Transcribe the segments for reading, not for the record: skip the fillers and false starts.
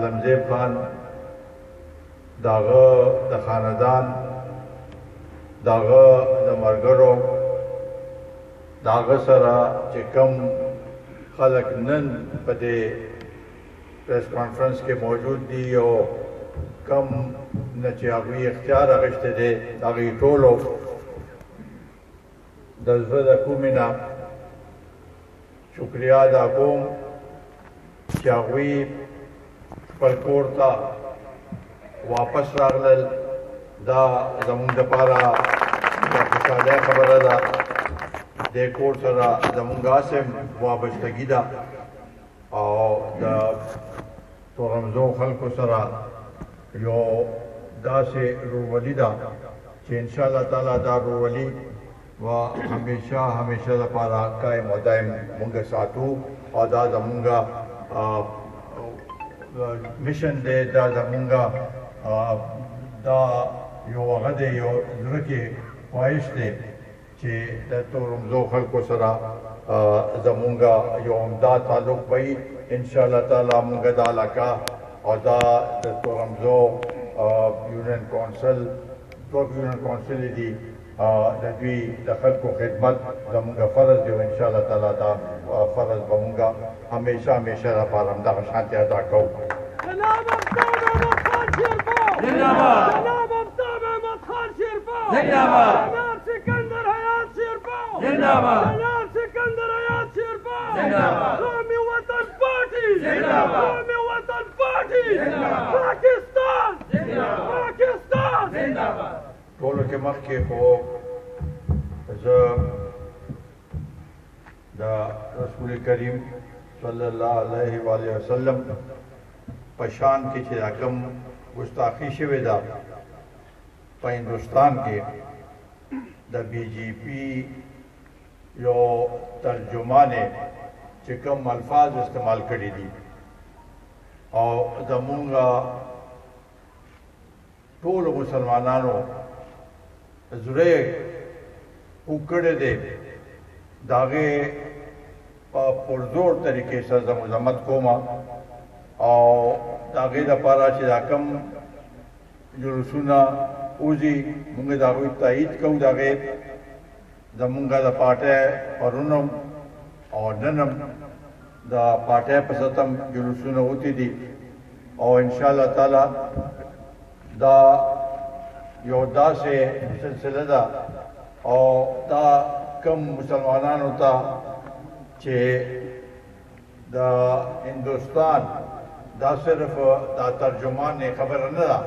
عالمزیب خان داغه د خاندان داغه د مرګرو داغه سره چې کوم خلک نن په دې پریس کانفرنس کې موجود دي او کم نه چې هغوی اختیار اخیستی دی د هغوی ټولو د زړه د کومې نه شکریا ادا کوم چې هغوی خپل کور ته واپس راغلل دا زموږ دپاره د خوشحالۍ خبره ده دې کور سره زموږ هسې وابستګي ده او د تورمزو خلکو سره یو داسې ورورولي ده چې انشاءالله تعالی دا ورورولي و همیشه لپاره قایم او دایم مونږ ساتو او دا زمونږ میشن دی دا زمونږ دا یو هغه دی یو زړه کې خواهش دی چې د تورمزو خلکو سره زمونږ یو عمده تعلق وي انشاءالله تعالی مونږ دا علاقه او دا د تورمزو یونین کونسل دي د دوی د خلکو خدمت زمونږ فرض دی او انشاءالله تعالی دا فرض به مونږ همیشه لپاره همدغه شانتې ادا کوو. جناب افتاب احمد خان شیرپور زنده‌باد. جناب افتاب احمد خان شیرپور زنده‌باد. جناب سکندر حیات شیرپور زنده‌باد. جناب سکندر حیات شیرپور زنده‌باد. قومی وطن پارٹی زنده‌باد. قومی وطن پارٹی زنده‌باد. پاکستان زنده‌باد. پاکستان زنده‌باد. ټولو کې مخکې خو زه د رسول کریم صلی الله علیه و آله وسلم په شان کې چې دا کوم ګستاخي شوې ده په هندوستان کې د بی جی پی یو ترجمان چې کوم الفاظ استعمال کړي دي او زمونږ ټولو مسلمانانو زړه وکړه دې داغه په پرزور طریقې سره مذمت کوم او داغه د پاره چې دا کم جلوسونه اوزي موږ دا غوښتل تایید کوو داغه زمونږ د پارټي پرونم او ننم دا پارټي په ستم جلوسونه وتی دي او ان شاء الله تعالی دا یو داسې سلسله ده او دا کم مسلمانانو ته چې د هندوستان دا صرف دا ترجمان خبره نه ده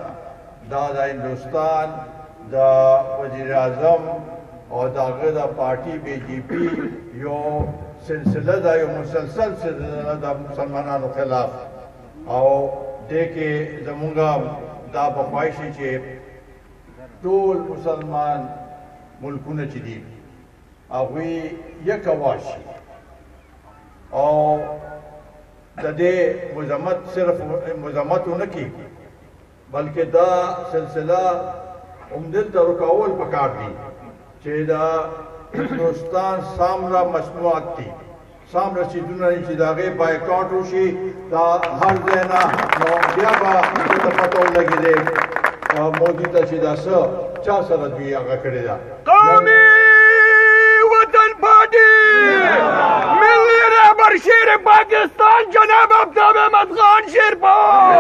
دا د هندوستان د وزیر اعظم او د هغه د پارټي بی جی پی یو سلسله ده یو مسلسل سلسله د مسلمانانو خلاف او دې کې زمونږ دا په خواهش چې ټول مسلمان ملکونه چې دي هغوی یک آواز شي او د دې مذمت صرف مذمت ونه کړي بلکې دا سلسله همدلته رکول پکار دي چې دا هندوستان سامره مصنوعات دي سامره چیزونه چې د هغې بایکاټ وشي دا هر ځای نه نو بیا به ورته پته ولګېدی مودي ته چې دا څه چا سره دوی هغه کړې ده قومی وطن پارٹی ملی رہبر شیر پاکستان جناب افتاب احمد خان شیرپور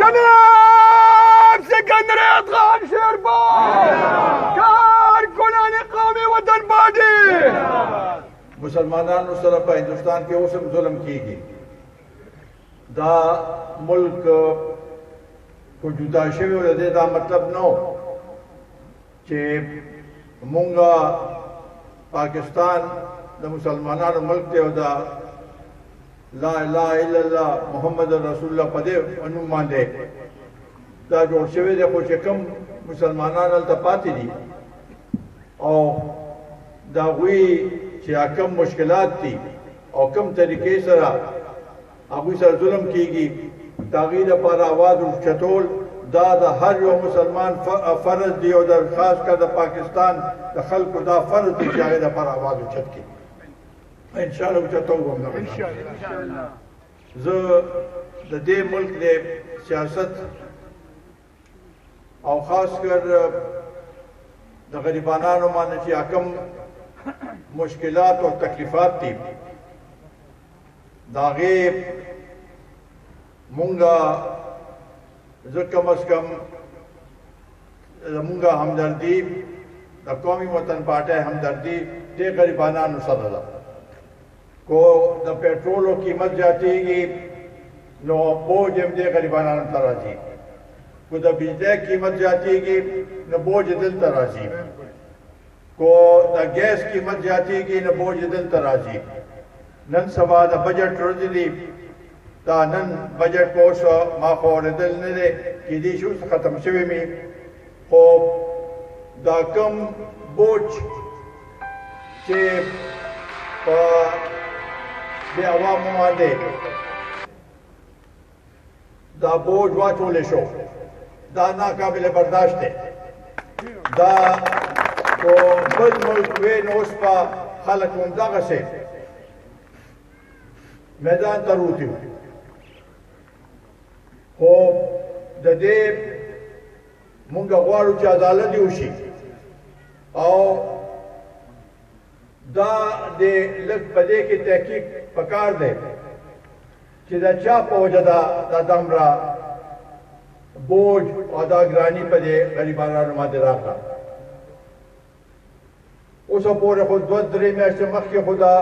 جناب سکندر حیات خان شیرپور کارکنان قومی وطن پارٹی مسلمانانو سره په هندوستان کې اوس هم ظلم کیږي دا ملک کو جدا شوی و دې دا مطلب نو چې مونږه پاکستان د مسلمانانو ملک دی او دا لا اله الا الله محمد رسول الله په دې انوم باندې دا جوړ شوی دی خو چې کوم مسلمانان هلته پاتې دي او د هغوی چې کوم مشکلات دي او کوم طریقې سره هغوی سره ظلم کیږي د هغې لپاره اواز اوچتول دا د هر یو مسلمان فرض دی او د خاص کر د پاکستان د خلکو دا فرض دی چې هغې لپاره اواز اوچت کړي انشاءالله اوچتوو به همدغه زه د دې ملک د سیاست او خاص کر د غریبانانو باندې چې حکم مشکلات او تکلیفات دي د هغې مونږه زه کم از کم زمونږه همدردي د قومي وطن پارټۍ همدردي دې غریبانانو سره ده کو د پیټرولو قیمت زیاتېږي نو بوج هم دې غریبانانو ته راځي کو د بجلی قیمت زیاتېږي نو بوج دلته راځي کو د ګیس قیمت زیاتېږي نو بوج دلته راځي نن سبا د بجټ ورځې دي دا نن بجټ په اوس ما خو اورېدل نه دی کېدای شي اوس ختم شوی مې خو دا کم بوج چې په دې عوامو باندې دا بوج واچولی شو دا ناقابل برداشت دی دا کو بل ملک وی نو اوس به خلک همدغسې میدان ته روتي وو خو د دې مونږ غواړو چې عدالت وشي او دا د لږ په دې کې تحقیق پکار دی چې دا چا په وجه دا دومره بوج او دا ګراني په دې غریبانو باندې راغله اوسه پورې خو 2-3 میاشتې مخکې خو دا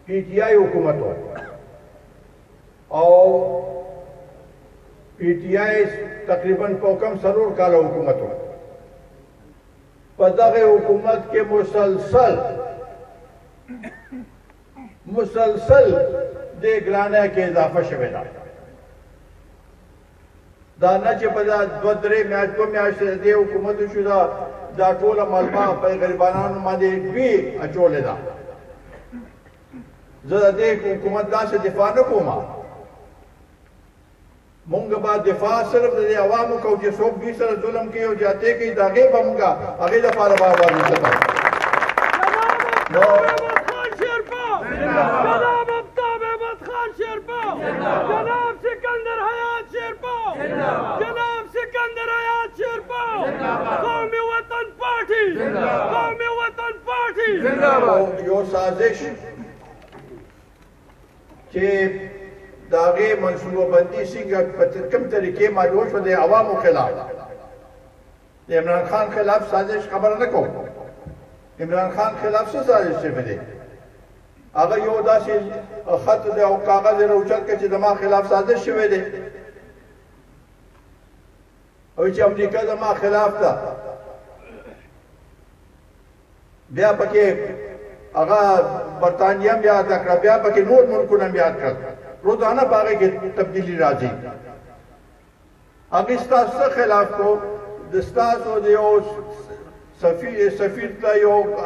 پی ټي آی حکومت و او پی ټي آی تقریبا په کم 3 کاله حکومت و په دغه حکومت کې مسلسل د ګرانۍ کې اضافه شوې ده دا نه چې په دا 2-3 میاشتې د حکومت شو دا ټوله ملما په غریبانو باندې دوی اچولې ده زه د دې حکومت داسې دفاع نه کوم مونږ به دفاع صرف د عوامو کوو چې څوک دوی سره ظلم کوي او جاتې کوي د هغې به مونږ هغې دپاره به آواز وکړو جناب آفتاب احمد خان شیرپا جناب سکندر حیات شیرپا جناب سکندر حیات شیرپا قومی وطن پارٹی قومی وطن پارٹی یو سازش چې د هغې منصوبه بندي څنګه په کوم طریقې معلومه شوه د عوامو خلاف د عمران خان خلاف سازش خبره نه کوم عمران خان خلاف څه سازش شوی دی هغه یو داسې خط دی او کاغذ یې راوچت کړ چې زما خلاف سازش شوی دی او چې امریکا زما خلاف ده بیا پکې هغه برطانیه هم یاد کړه بیا پکې نور ملکونه هم یاد کړل روزانه په هغې کې تبدیلي راځي هغې ستاسو څه خلاف کو د ستاسو د یو سفیر ته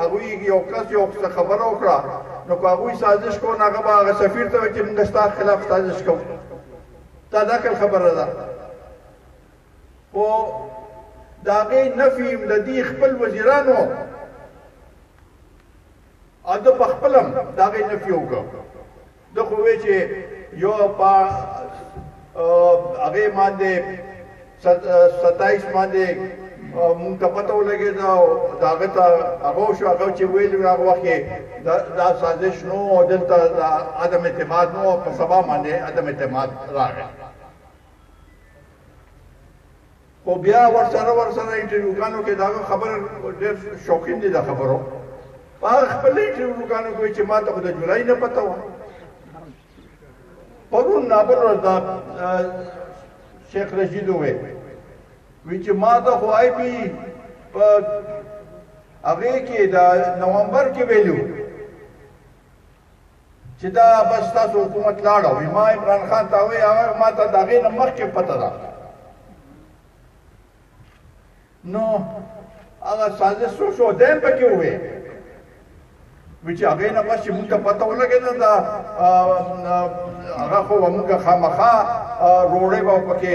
هغوی یو کس یو څه خبره وکړه نو که هغوی سازش کو نو هغه به هغه سفیر ته وایي چې موږ ستا خلاف سازش کوو دا دقل خبره ده خو د هغې نفي د دې خپل وزیرانو او ده په خپل هم د هغې نفي وکړه ده خو وایي چې یو په هغې باندې 27 باندې مونږ ته پته ولګېده او د هغه ته هغه وشو هغه چې ویلي وو هغه وخت کې دا سازش نو او دلته عدم اعتماد نو په سبا باندې عدم اعتماد راغی خو بیا ورسره انټرویوګانو کې د هغه خبره ډېر شوقین دي د خبرو په هغه خپل انټرویوګانو کې چې ما ته خو د جولای نه پته وه پرون نابل ورځ دا شیخ رشید وویل وی چې ما ته خو آی پی په هغې کې د نومبر کې ویلي وو چې دا بس ستاسو حکومت لاړه وي ما عمران خان ته وایي هغه ما ته د هغې نه مخکې پته ده نو هغه سازش څه شو دی هم پکې ووایي وی چې هغې نه بس چې مونږ ته پته ولګېده دا هغه خو مونږ خامخا روړې به پکې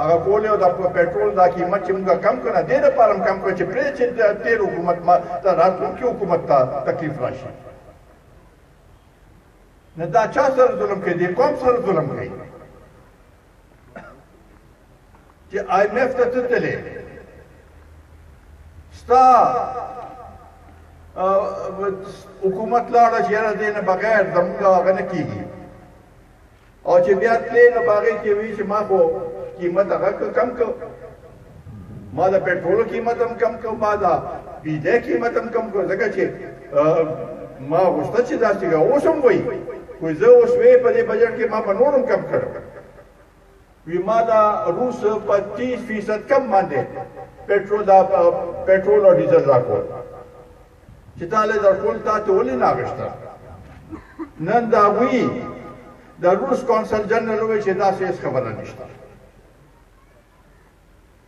هغه کولې او د پېټرول دا قیمت چې مونږ کم کړو دې دپاره هم کم کړو چې پرې چې تېر حکومت ته راتلونکي حکومت ته تکلیف راشي نو دا چا سره ظلم کوي دې قوم سره ظلم کوي چې IMF ته ته تلې ستا حکومت لاړه چې یاره دې نه بغیر زموږ هغه نه کېږي او چې بیا تلې نو په هغې کې وایي چې ما خو قیمت هغه کم کړ ما د پټرولو قیمت هم کم کړ ما د بجلی قیمت هم کم کړ ځکه چې ما غوښتل چې داسې اوس هم وایي خو زه اوس وې په دې بجټ کې ما په نور هم کم کړ وی ما دا روس په 30% کم باندې پټرول او ډیزل راکول چې تاله درکول تا ته ولې نه اغشته نن دا وی د روس کونسل جنرال وی چې دا څه خبره نشته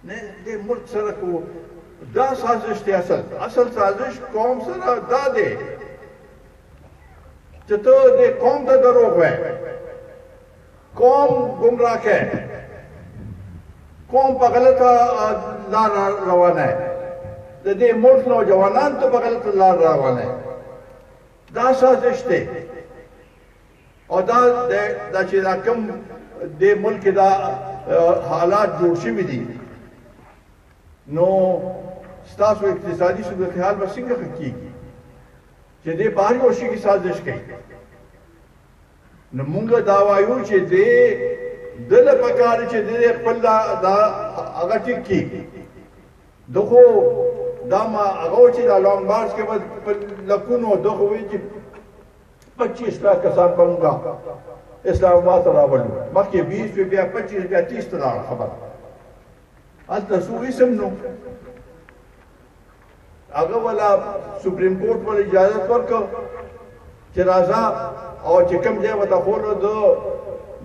نه دې ملک سره کو دا سازش دی اصل سازش قوم سره دا دی چې ته دې قوم ته دروغ وای قوم گمراه ہے قوم په غلطه لار روانه د دې ملک نوجوانان ته په غلطه لار روانه دا سازش دی او دا چې دا کوم د ملک دا حالات جوړ شوي دي نو ستاسو اقتصادي صورتحال به څنګه ښه کېږي چې دې بهر یو شي کې سازش کوي نو مونږ دا وایو چې دې دله پکار چې دې خپل دا هغه ټیک کی دغه دا ما هغه چې دا لونګ مارچ کې په لکونو دغه وی چې 25 لا کسان بمګه اسلام آباد راولو مخکې 20 بیا 25 بیا 30 ته خبر انت سو اسم نو هغه ولا سپریم کورټ ول اجازه ورکړه چې راځه او چې کوم ځای وته خولو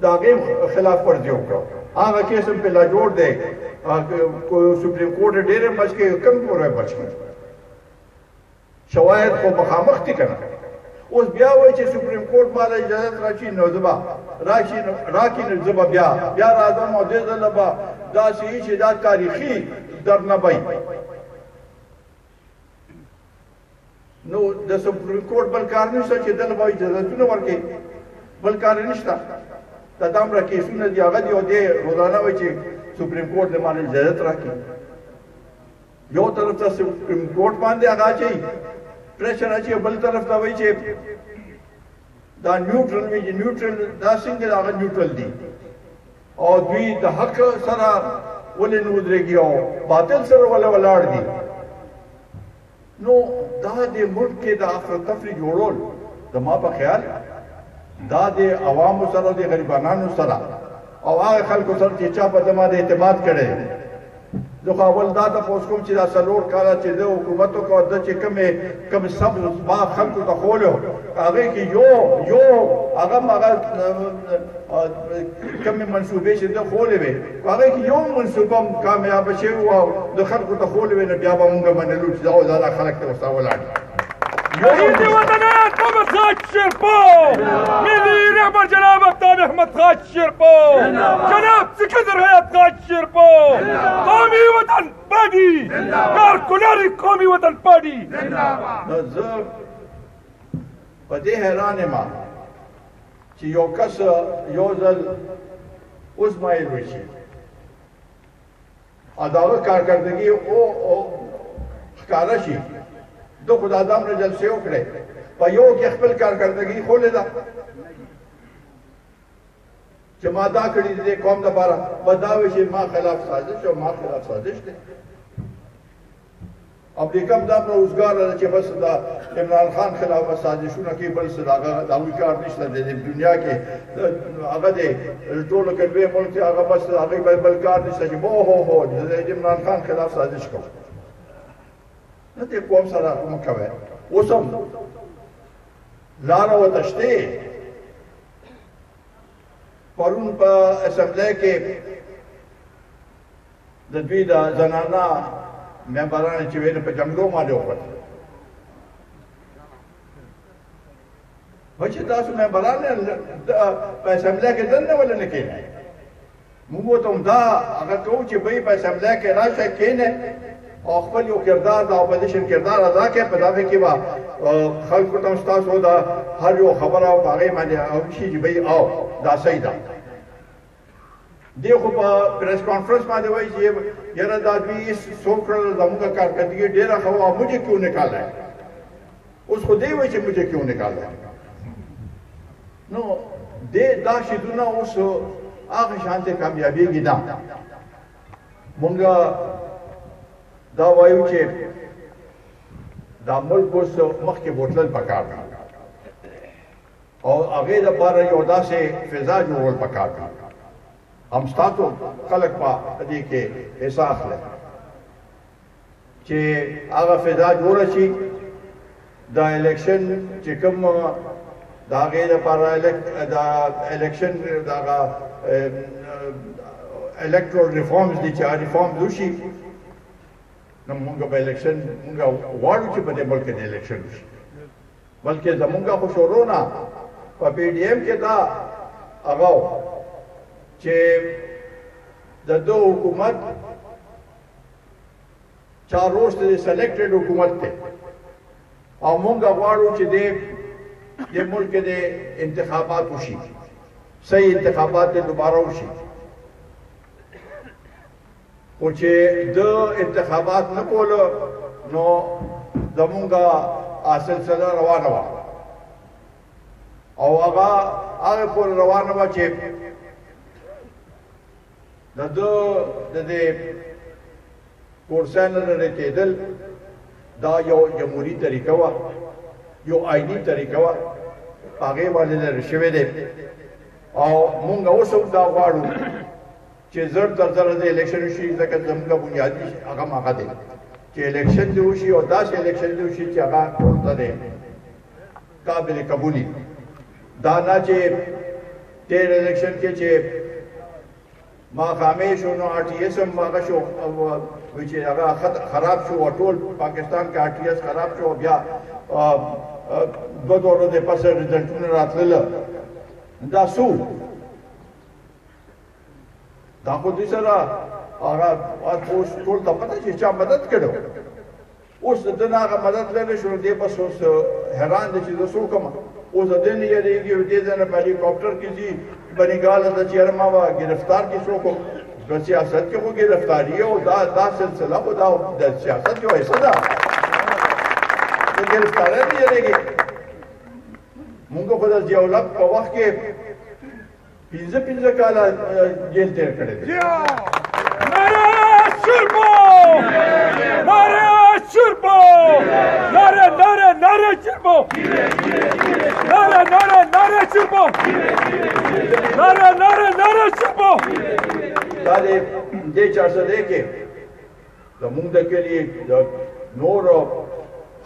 د هغې خلاف ورزي وکړه هغه کیس هم په لا جوړ دی سپریم کورټ ډېرې بچ کې کم پورې بچ کې شواهد خو مخامخ دي که نه اوس بیا وایي چې سپریم کورټ ماله اجازت راکړي نو زه به راکړي نو زه به بیا راځم او دې ځله به داسې وي چې دا تاریخي درنه وي نو د سپریم کورټ بل کار نشته چې دله به اجازتونه ورکړي بل کار نشته دا دومره کیسونه دي هغه دي او دې روزانه وایي چې سپریم کورټ دې ماله اجازت راکړي یو طرف ته سپریم کورټ باندې هغه اچوي پریشر اچوي بل طرف ته وایي چې دا نیوټرل وي چې نیوټرل دا څنګه هغه نیوټرل دي او دوی د حق سره ولې نه ودرېږي او باطل سره ولې ولاړ دي نو دا د ملک کې د افراتفري جوړول زما په خیال دا د عوامو سره د غریبانو سره او هغه خلکو سره چې چا په زما د اعتماد کړي زه خو اول دا تپوس کوم چې دا څلور کاله چې د حکومت وکړ د چې کوم سب باغ خلکو ته ښوولو هغې کې یو هغه کومې منصوبې چې ده ښوولې وې هغې کې یو منصوبه هم کامیابه شوې وه او د خلکو ته ښوولې وې نو بیا به مونږ منلو چې دا خلک ته ورسره ولاړ ملي وطنات محمد خالد الشربو ملي رهبر جناب ابطال احمد خالد الشربو جناب سكندر حيات خالد الشربو قومي وطن بادي کارکنان قومي وطن بادي زه په دې حیران یم چې یو کس یو ځل وزمایل وشي او د هغه کارکردګي ښکاره شي د خدا دام نه جلسې وکړې په یو کې خپل کارکردګي ښولې ده چې ما دا کړي دې قوم دپاره به دا وایي چې ما خلاف سازش او ما خلاف سازش دی امریکا هم دا روزګار ده چې بس دا عمران خان خلاف سازشونه کوي بل څه د هغوی کار نشته د دنیا کې هغه دی ټولو کې لوی ملک دی هغه بس د هغوی بل کار نشته چې هو د عمران خان خلاف سازش کوم نه دې قوم سره مه کوئ اوس هم لاره ورته شته پرون په اسمبلی کې د دوی د زنانه ممبرانو چې ویل په جنګلو باندې وکړل وایي چې تاسو ممبران په اسمبلی کې دننه ولې نه کښېنئ موږ ورته همدا هغه کوو چې بهی په اسمبلی کې راشه کښېنئ او خپل یو کردار د اپوزیشن کردار ادا کړئ په دغه کې به خلکو ته ستاسو د هر یو خبره او په هغې باندې او شي چې بهی او دا صحیح ده دی خو په پریس کانفرنس باندې وایي چې یاره دا دوی څو کړل زموږ کارکردګي ډېره ښه وه مجھے کیوں نکالا ہے اوس خو دی وایي چې مجھے کیوں نکالا ہے نو دا شیدونه اوس هغه شانتې کامیابېږي نه مونږ دا وایو چې دا ملک اوس مخکې بوتلل پکار دي او هغې دپاره یو داسې فضا جوړول پکار دي هم ستاسو خلک په دې کې حصه اخلي چې هغه فضا جوړه شي دا الیکشن چې کوم د هغې دپاره دا الیکشن دغه electoral reforms دي چې ریفارمز وشي نو مونږ به الیکشن مونږ غواړو چې په دې ملک کې د الیکشن وشي بلکې زمونږ خو شروع نه په پی ډي ایم کې دا هغه چې د دو حکومت چاروست سلیکټډ حکومت دی او مونږ غواړو چې د ملک کې د انتخابات وشي صحیح انتخابات دوباره وشي خو چې د انتخابات نه کولو نو زمونږه سلسله روانه وه او هغه پورې روانه وه چې د دې کورسۍ نه لرې کېدل دا یو جمهوري طریقه وه یو آئیني طریقه وه په هغې باندې لرې شوی دی او مونږ اوس هم دا غواړو چې زر تر زره د الیکشن وشي ځکه زموږ بنیادي هغه هغه دی چې الیکشن دې وشي او داسې الیکشن دې وشي چې هغه ټول ته دی قابل قبولي دا نه چې تیر الیکشن کې چې ماښامې شو نو آر ټي ایس هم هغه شو چې هغه خراب شو او ټول پاکستان کې آر ټي ایس خراب شو بیا دوه ورځې پس رزلټونه راتلل دا څو دا خو دوی سره هغه اوس ټول ته پته چې چا مدد کړو اوس د نه هغه مدد لري شو دی بس اوس حیران دي چې زه څه وکړم اوس د دې نه یېرېږي دې ځای نه په هلیکاپټر کې ځي بنګال ته چې ما گرفتار کې څوک په سیاست کې خو گرفتاری او دا سلسله خو دا د سیاست یو حصه ده د گرفتاری نه یېرېږي مونږ خو د ضیاءالحق په وخت کې 15 کاله جیل تیر کړی دی نعره شربو نعره شربو نعره نعره نعره شربو نعره نعره نعره شربو نعره نعره نعره شربو دا دې چارڅه دی کې زمونږ د کلي د نورو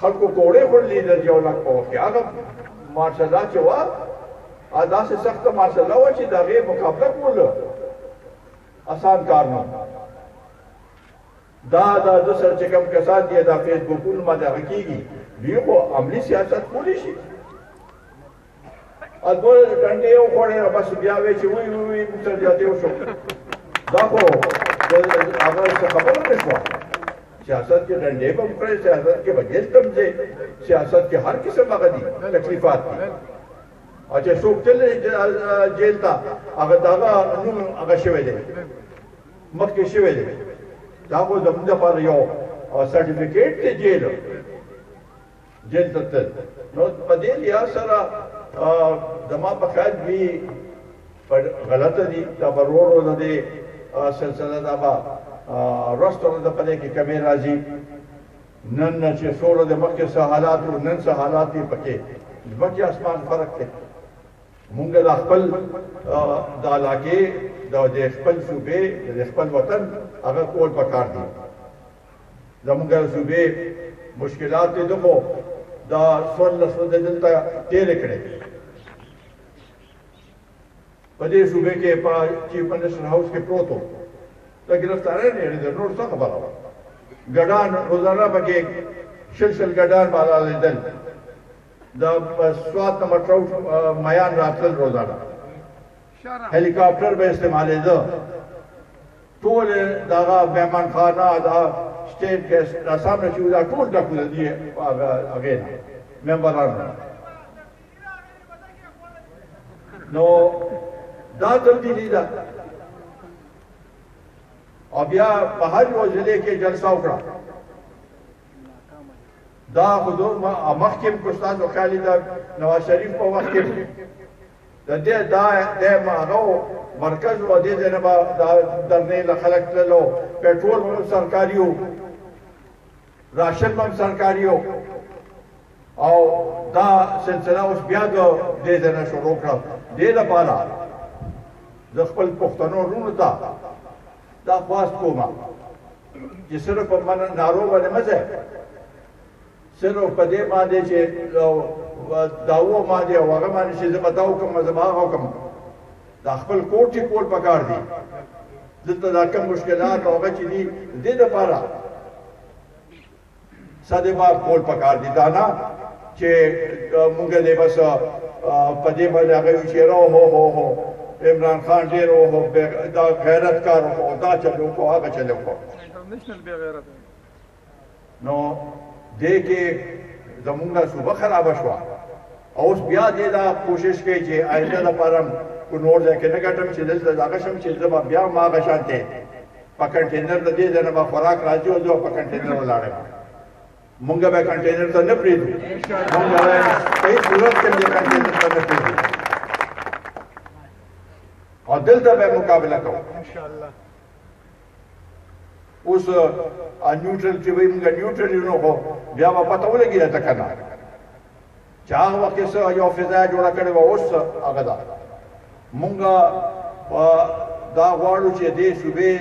خلکو کوړې خوړلې د ضیاءالحق په وخت کې هغه مارشاءالله چې وه داسې سخته مارشاءالله وه چې د هغې مقابله کول اسان کار نه دا د سره چې کوم کسان دي دا فیسبوکونو باندې هغه کېږي دوی خو عملي سیاست کولی شي دوه ډنډې یې وخوړې بس بیا وایي چې وی موږ سره زیاتې وشو دا خو هغه څه خبره نه شوه سیاست کې ډنډې به هم کړې سیاست کې به جیل ته هم ځې سیاست کې هر قسم هغه دي تکلیفات دي او چې څوک تللی جیل ته هغه د هغه نوم هغه شوی دی مخکې شوی دی دا خو زموږ دپاره یو سرټیفیکیټ دی جیل ته تل نو په دې لحاظ سره زما په خیال دوی غلطه دي دا به ورو ورو د دې سلسله دا به رستورانت د په دې کې کمې راځي نن چې څو ورځې مخکې څه حالات وو نن څه حالات دي پکې ځمکې اسمان فرق دی مونږ د خپل د علاقې د خپل صوبې د خپل وطن هغه کول پکار دي زمونږ د صوبې مشکلات دي دغه دا څوارلس ورځې دلته تېرې کړې په دې صوبې کې په چیف منسټر هاوس کې پروت و د ګرفتارۍ نه یېرېدل نور څه خبره وه ګډان روزانه پکې شل ګډان بالا لیدل د سوات نمبر 2 میان راتل روزانه هلیکاپټر به استعمالېده ټول دغه مهمانخانه دا سټیټ ګیسټ دا سامنے چې دا ټول ډک دي هغې نه ممبرانو نو دا تبدیلي ده او بیا په هر یو ضلع کې جلسه وکړه دا خودو مخکې استاد وکالي د نواز شریف په وخت کې د دې د هغه مرکز او د دې نه به درنې له خلک تللو پټرول هم سرکاري وو راشن هم سرکاري وو او دا سلسله اوس بیا د دې نه شروع کړه دې لپاره د خپل پښتنو ورونو ته دا خواست کوم چې صرف په من نارو باندې مزه صرف په دې باندې چې داو باندې او هغه باندې چې زه بتاو کوم زما هغه کوم دا خپل کوټ چې کول پکار دي دلته دا کوم مشکلات هغه چې دي دې لپاره ساده ما کول پکار دي دا نه چې مونږ دې بس په دې باندې هغه چې هو عمران خان ډیر او دا غیرت کار او دا چلو کو هغه چلو کو انټرنیشنل بے غیرت نو دې کې زمونږه صوبه خراب شو اوس بیا دې دا کوشش کوي چې آینده لپاره کو نور ځای کې نه ګټم چې دلته هغه شم چې زما بیا ما غشانته په کنټینر د دې نه ما خوراک راځي او زه په کنټینر ولاړم مونږ به کنټینر ته نه پریږدو مونږ به په صورت کې دې کنټینر ته نه پریږدو او دلته به مقابله کوو ان شاء الله اوس نیوټرل چې وایي موږ نیوټرل یو نو بیا به پته ولګي راته کنه چې هغه وخت کې یو فضا جوړه کړې وه اوس هغه ده موږ دا غواړو چې دې صوبې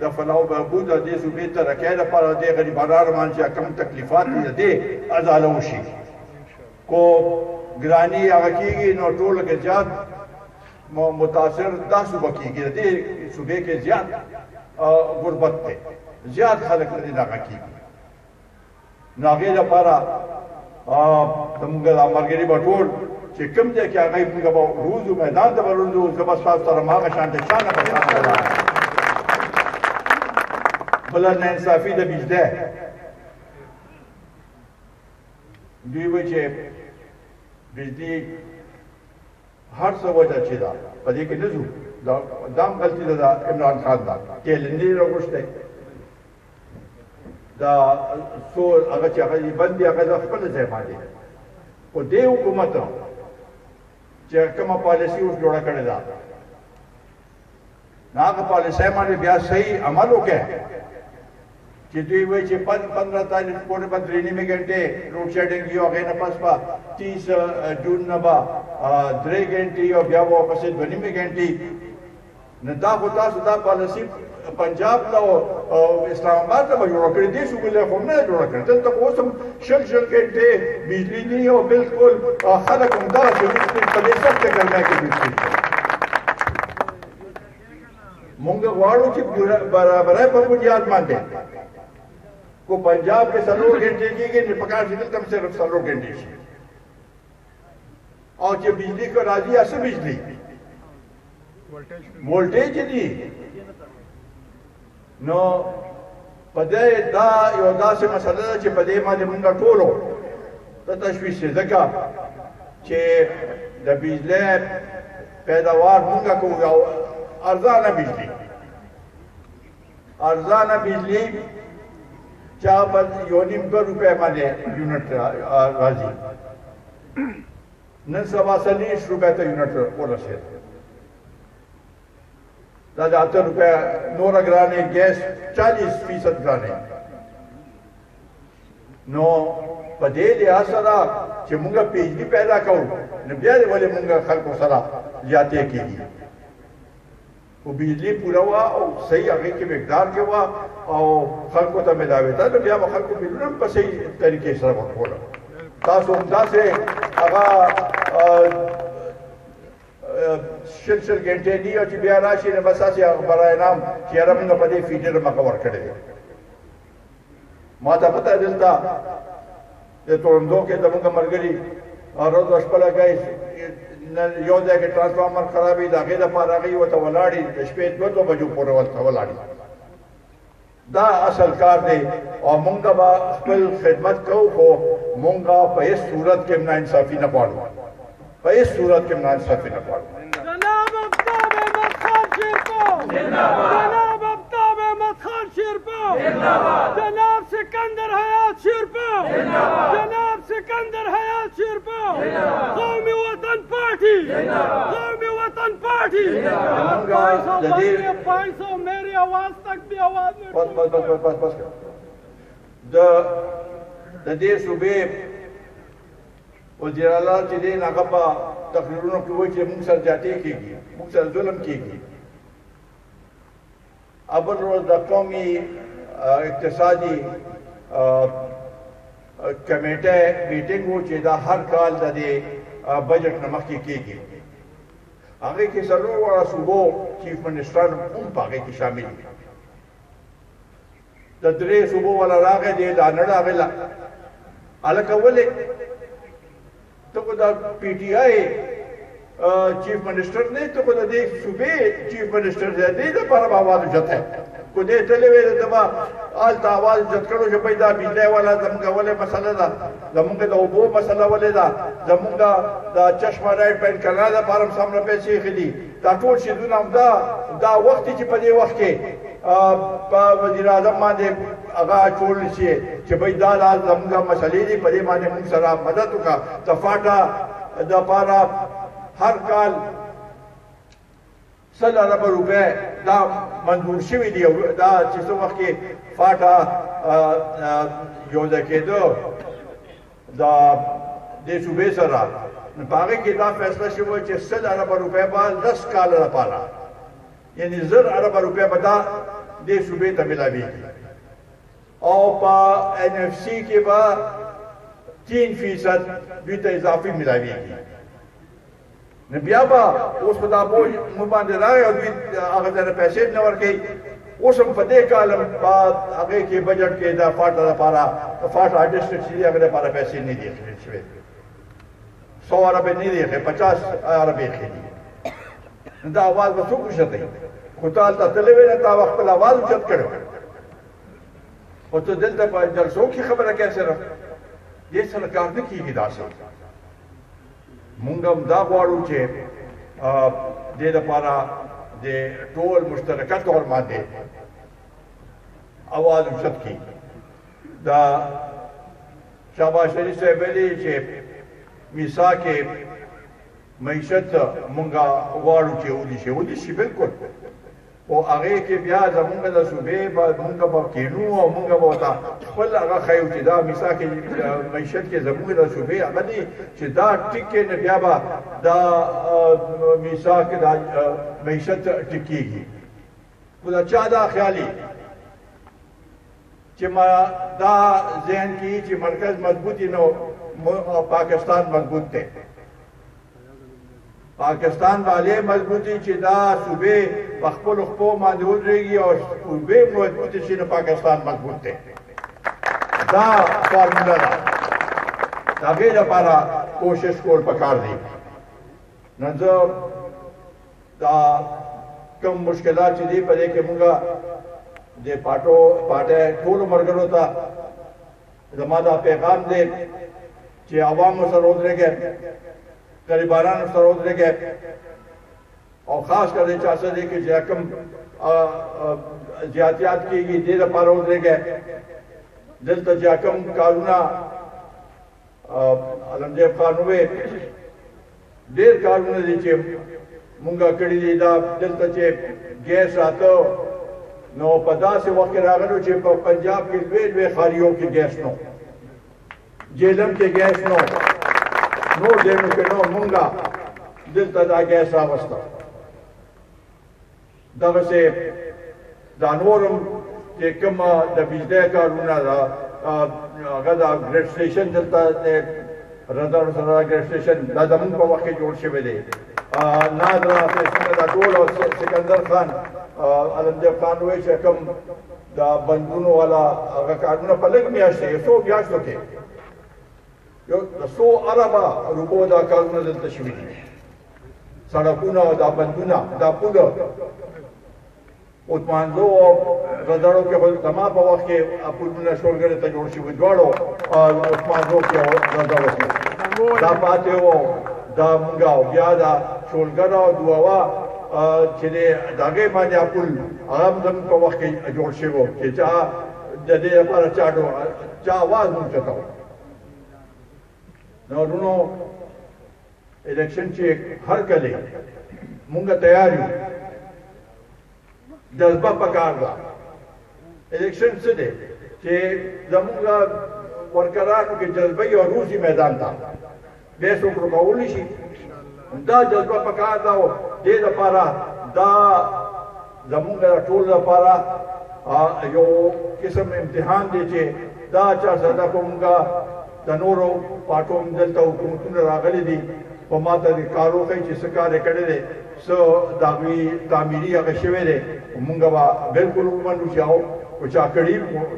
د فلاح و بهبود د دې صوبې ترقۍ لپاره د غریبانو باندې چې کوم تکلیفات دي د دې ازاله وشي کو ګراني هغه کېږي نو ټولو کې زیات متاثر دا صوبه کېږي د دې صوبې کې زیات غربت دی زیات خلک دې دغه کېږي نو هغې لپاره زموږ دا ملګري به ټول چې کوم ځای کې هغه موږ به روزو میدان ته به روزو زه به ستاسو سره هماغه شانته چا نه به بله ناانصافي د بجلی دوی وایي چې بجلی هر څه وجه چې ده په دې کې نه ځو دا هم غلطي ده د عمران خان ده کیلنډي راغوښتی دا څو هغه چې هغه یې بند دي هغه د خپل ځای باندې خو دې حکومت چې کومه پالیسي اوس جوړه کړې ده نو هغه پالیسۍ باندې بیا صحیح عمل وکړي چې دوی وایي چې 15 تاریخ پورې به 3 घंटे روډ شیډینګ یو هغې نه پس به 30 جون نه به 3 घंटे او بیا به واپس 2 घंटे نه دا خو تاسو دا پالیسي پنجاب ته او اسلام آباد ته به جوړه کړې دې صوبې له خو نه جوړه کړې دلته خو اوس هم 6 घंटे بجلي دي او بالکل خلک همداسې په دې سخته ګرمۍ کې بجلي مونږ غواړو چې برابرۍ په بنیاد باندې کو पंजाब के 3 घंटे की निपकार से कम से कम 3 घंटे से और जो बिजली को राजी ऐसे बिजली वोल्टेज दी नो पदे दा योदा से मसला چې پدې باندې موږ ټولو ته تشویش ځکه چې د بجلی پیداوار موږ کوو او ارزانه بجلی چا پر 1.5 روپے باندې یونټ راځي نن سبا 40 روپے ته یونټ ورسېد دا 8 روپے نور ګرانې ګیس 40% ګرانې نو په دې لحاظ سره چې موږ بجلی پیدا کوو نو بیا ولې موږ خلکو سره زیاتې کېږي او بجلی پورا وا او صحیح هغه کې مقدار کې وا او خلکو ته ملاوي ته بیا به خلکو ملونه په صحیح طریقې سره ورکول تاسو هم داسې هغه شل غنټې دی چې بیا راشي نه بس اسې برای نام چې موږ په دې فیډر مکه ورکړی ما ته پته دلته د تورندو کې د موږ ملګري روز شپه لګای یو ځای کې ټرانسفارمر خرابې د هغې لپاره هغې ورته ولاړې د شپې 2 بجو پورې ورته ولاړې دا اصل کار دی او موږ به خپل خدمت کوو خو موږ په هېڅ صورت کې ناانصافي نه غواړو په هېڅ صورت کې ناانصافي نه غواړو جناب آفتاب احمد خان شیرپور جناب آفتاب احمد جناب سکندر حیات شیرپا جناب سکندر حیات شیرپا قومی وطن پارٹی قومی وطن پارٹی 500 میری آواز تک بھی آواز نہیں بس د دې صوبې وزیر اعلی چې دی هغه په تقریرونو کې وایي چې موږ سره جاتې کېږي موږ سره ظلم کېږي اول روز د قومي اقتصادي کمیټه میټینګ و چې دا هر کال د دې بجټ نه مخکې کېږي هغې کې څلور واړه صوبو چیف منسټران هم په هغې کې شامل دي د درې صوبو والا راغی دی دا نه راغله هلکه ولې ته خو د پی ټي آی چیف منسټر نه ته خو د دې صوبې چیف منسټر دی دې دپاره به آواز اوچت دی خو دې تللی وی ته به هلته آواز اوچت کړو چې بھائی دا بجلی والا زموږ ولې مسله ده زموږ د اوبو مسله ولې ده زموږ د چشمه رایټ پین کرنا دپاره هم څومره پیسې ایښي دي دا ټول شیزونه همدا دا وخت چې په دې وخت کې په وزیر اعظم باندې هغه اچول شي چې بھائی دا زموږ مسلې دي په دې باندې موږ سره مدد وکړه د فاټا دپاره هر کال 100 ارب روپۍ دا منظور شوي دي دا چې څه وخت کې فاټا یو ځای کېده د دې صوبې سره نو په هغې کې دا فیصله شوې چې 100 ارب روپۍ به 10 کاله لپاره یعنی 1000 ارب روپۍ به دا دې صوبې ته میلاویږي او په این ایف سی کې به 3% دوی ته اضافي میلاویږي نو بیا به اوس په دا بوج موږ باندې راغی او دوی هغه ته پیسې نه ورکوي اوس هم په دې کال په هغې کې بجټ کې د فاټا لپاره د فاټا ډسټرکټ چې دي هغه لپاره پیسې نه دي اخېستل شوې 100 اربې نه دي اخې 50 اربې اخې دي نو دا اواز به څوک اوچتوي خو تا هلته تللی وې نه تا به خپل اواز اوچت کړی خو ته دلته په جلسو کې خبره کوې سره دې سره کار نه کېږي داسې مونږ هم دا غواړو چې دې لپاره د ټول مشترکه طور باندې اواز اوچت کړي دا شهباز شریف صاحب ویلي چې میسا کې معیشت مونږ غواړو چې ودي شي بلکل او هغې کې بیا زمونږ د صوبې به مونږ به کینو او مونږ به ورته خپل هغه ښیو چې دا میسا کې معیشت کې زمونږ د صوبې هغه دي چې دا ټیک کې نه بیا به دا میسا کې دا معیشت ټیکېږي خو د چا دا خیالي چې ما دا ذهن کې چې مرکز مضبوطي نو پاکستان مضبوط دی پاکستان والے مضبوطی چې دا صوبې په خپلو خپو باندې ودرېږي او صوبې مضبوطې شي نو پاکستان مضبوط دی دا فارموله ده د هغې لپاره کوشش کول پکار دی نو زه دا کوم مشکلات چې دي په دې کې موږ د پاټۍ ټولو ملګرو ته زما دا پیغام دی چې عوامو سره ودرېږئ غریبانو سره ودرېږئ او خاص کر دې چا څه دی چې کوم زیاتیات کېږي دې لپاره ودرېږئ دلته چې کوم کارونه علمجیب خان وویل ډېر کارونه دي چې مونږ کړي دي دا دلته چې ګیس راته نو په داسې وخت کې راغلو چې په پنجاب کې لوی ښاریو کې ګیس نو جیلم کې ګیس نو نور ځایونو کې نو مونږه دلته دا ګیس راوسته دغسې دا نور هم چې کوم د بجلی کارونه هغه دا ګریډ سټیشن دلته رضاو سره ګریډ سټیشن دا زموږ په وخت کې جوړ شوی دی نادره دا ټول سکندر خان علمجیب خان وایي چې کوم دا بندونو والا هغه کارونه په لږ میاشتې یو څو میاشتو کې یو د 100 اربه روپو دا کارونه دلته شوي دي سړکونه دا بندونه دا پوله اوتمانزو او رضاړو کې زما په وخت کې پولونه شولګرې ته جوړ شوي دواړو اوتمانزو کې رضاړو کې دا پاتې وو دا مونږ او بیا دا شولګر او دووا چې د هغې باندې پل هغه هم زموږ په وخت کې جوړ شوی و چې چا د دې لپاره چا आवाज مونږ چتاو نو ورونو الیکشن چې هر کله مونږ تیار یو جذبه پکار ده الیکشن څه دی چې زمونږ ورکرانو کې جذبه یو روزي میدان ته به څوک رکولی شي دا جذبه پکار ده او دې لپاره دا زمونږ ټول لپاره یو قسم امتحان دی چې دا چا سره کومګه د نورو پاټو دلته حکومتونه راغلي دي په ماته د کارو کوي چې څه کار یې کړی دی څه د هغوی تعمیري هغه شوی دی مونږ به بلکل ومنو چې او چا کړي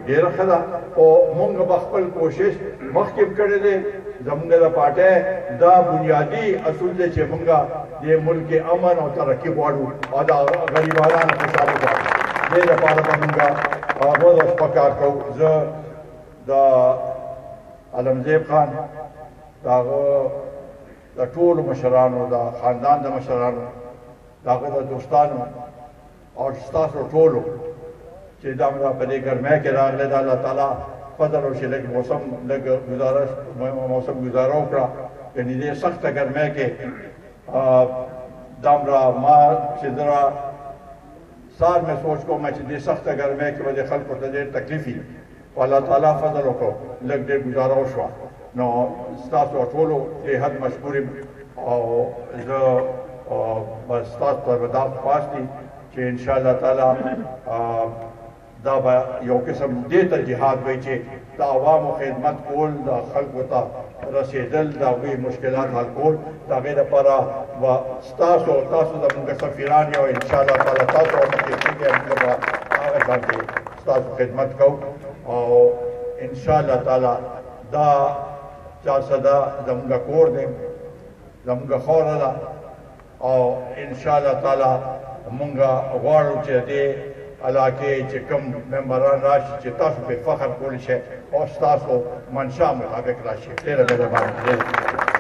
ډېره ښه ده او مونږ به خپل کوشش مخکې هم کړی دی زمونږ د پارټۍ دا بنیادي اصول دی چې مونږ د ملک امن او ترقي غواړو او د غریبانو خوشحالي غواړو دې لپاره به مونږ ورځ او شپه کار کوو زه د علمزیب خان د هغه د ټولو مشرانو د خاندان د مشرانو د هغه د دوستانو او ستاسو ټولو چې دا په دې ګرمۍ کې راغلی د الله تعالی فضل او چې لږ موسم ګزاره وکړه یعنې دې سخته ګرمۍ کې دامره ما چې زه سار مې سوچ کوم چې دې سخته ګرمۍ کې به د خلکو ته ډېر تکلیف وي او الله تعالی فضل وکړو لږ ډېر ګزاره وشوه نو ستاسو ټولو دې حد مشکور یم او زه بس ستاسو پر دا خواست دي چې انشاءالله تعالی دا به یو قسم دې ته جهاد وایي چې د عوامو خدمت کول د خلکو ته رسېدل د هغوی مشکلات حل کول د هغې دپاره به تاسو زموږ سفیران یو انشاءالله تعالی تاسو مخکې کېږئ موږ به هغه شانتې ستاسو خدمت کوو او انشاءالله تعالی دا چا صدا زموږ کور دی زموږ خوره ده او انشاءالله تعالی موږ غواړو چې دې علاقې چې کوم ممبران راشي چې تاسو پرې فخر کولی شئ او ستاسو منشا مطابق راشي ډېره مهرباني